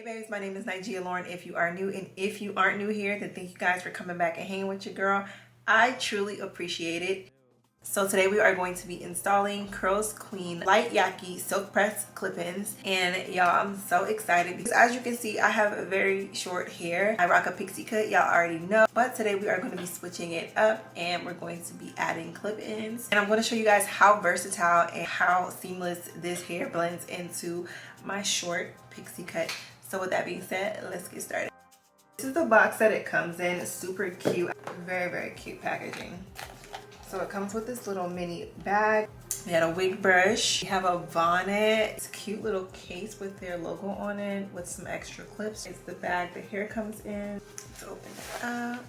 Babes, my name is nygialauren if you are new, and if you aren't new here, then thank you guys for coming back and hanging with your girl. I truly appreciate it. So today we are going to be installing CURLSQUEEN light yaki silk press clip-ins, and y'all, I'm so excited because as you can see, I have a very short hair. I rock a pixie cut, y'all already know, but today we are going to be switching it up and we're going to be adding clip-ins, and I'm going to show you guys how versatile and how seamless this hair blends into my short pixie cut. So with that being said, let's get started. This is the box that it comes in. It's super cute, very cute packaging. So it comes with this little mini bag. We had a wig brush. We have a bonnet. It's a cute little case with their logo on it with some extra clips. It's the bag the hair comes in. Let's open it up.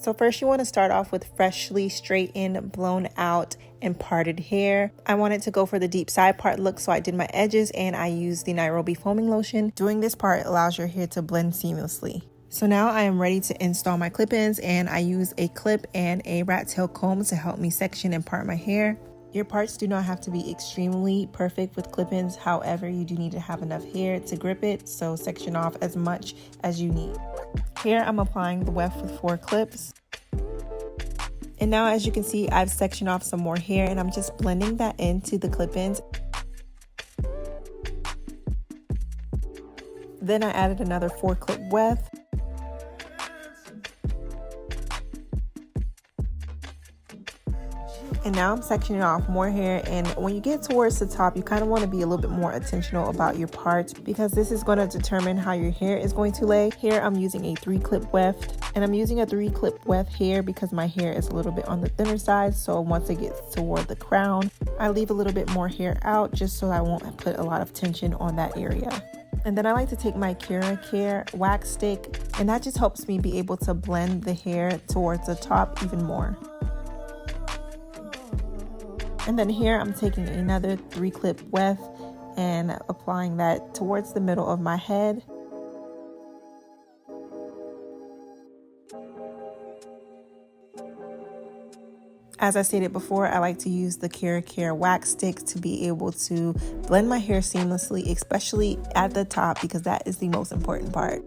So first you want to start off with freshly straightened, blown out, and parted hair. I wanted to go for the deep side part look, so I did my edges and I used the Nairobi foaming lotion. Doing this part allows your hair to blend seamlessly. So now I am ready to install my clip-ins, and I use a clip and a rat tail comb to help me section and part my hair. Your parts do not have to be extremely perfect with clip-ins, however you do need to have enough hair to grip it, so section off as much as you need. Here I'm applying the weft with 4 clips. And now as you can see, I've sectioned off some more hair and I'm just blending that into the clip-ins. Then I added another 4 clip weft. And now I'm sectioning off more hair, and when you get towards the top, you kind of want to be a little bit more intentional about your parts because this is going to determine how your hair is going to lay. Here I'm using a 3 clip weft, and I'm using a 3 clip weft here because my hair is a little bit on the thinner side, so once it gets toward the crown, I leave a little bit more hair out just so I won't put a lot of tension on that area. And then I like to take my CURLSQUEEN wax stick, and that just helps me be able to blend the hair towards the top even more. And then here I'm taking another 3 clip weft and applying that towards the middle of my head. As I stated before, I like to use the CURLSQUEEN wax stick to be able to blend my hair seamlessly, especially at the top because that is the most important part.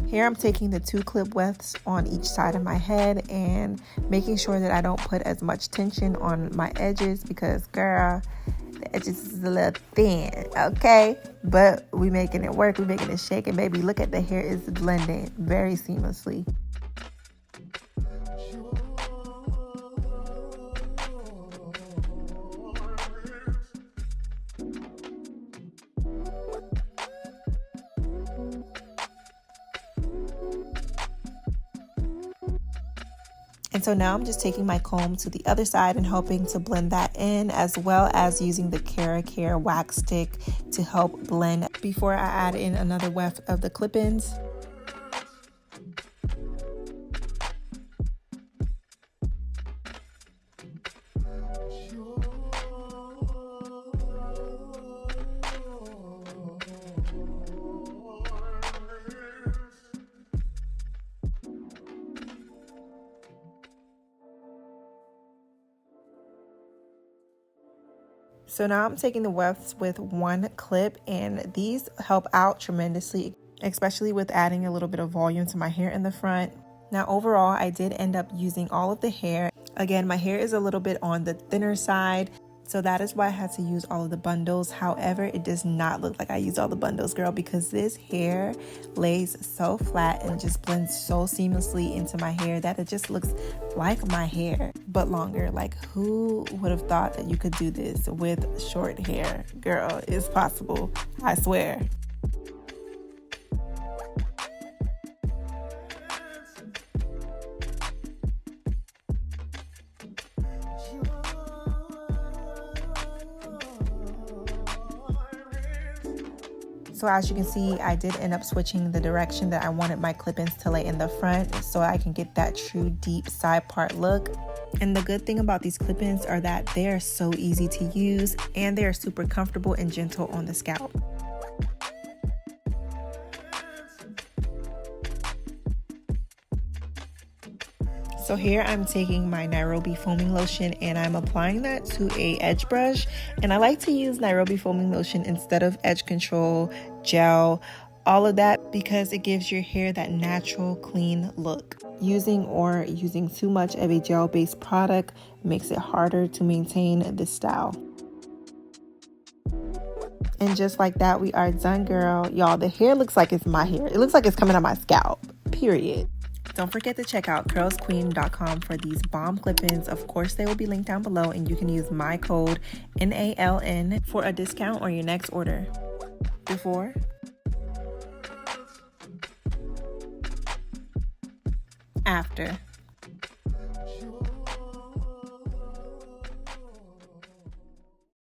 Here I'm taking the 2 clip wefts on each side of my head and making sure that I don't put as much tension on my edges because, girl, the edges is a little thin, okay? But we making it work, we making it shake, and baby, look at the hair is blending very seamlessly. And so now I'm just taking my comb to the other side and helping to blend that in, as well as using the CURLSQUEEN wax stick to help blend before I add in another weft of the clip-ins. So now I'm taking the wefts with 1 clip, and these help out tremendously, especially with adding a little bit of volume to my hair in the front. Now overall, I did end up using all of the hair. Again, my hair is a little bit on the thinner side, so that is why I had to use all of the bundles. However, it does not look like I used all the bundles, girl, because this hair lays so flat and just blends so seamlessly into my hair that it just looks like my hair, but longer. Like, who would have thought that you could do this with short hair? Girl, it's possible, I swear. So as you can see, I did end up switching the direction that I wanted my clip-ins to lay in the front so I can get that true deep side part look. And the good thing about these clip-ins are that they are so easy to use and they are super comfortable and gentle on the scalp. So here I'm taking my Nairobi foaming lotion and I'm applying that to a edge brush. And I like to use Nairobi foaming lotion instead of edge control, gel, all of that, because it gives your hair that natural, clean look. Using too much of a gel-based product makes it harder to maintain this style. And just like that, we are done, girl. Y'all, the hair looks like it's my hair. It looks like it's coming on my scalp, period. Don't forget to check out CURLSQUEEN.com for these bomb clip-ins. Of course, they will be linked down below, and you can use my code NALN for a discount on your next order. Before, after.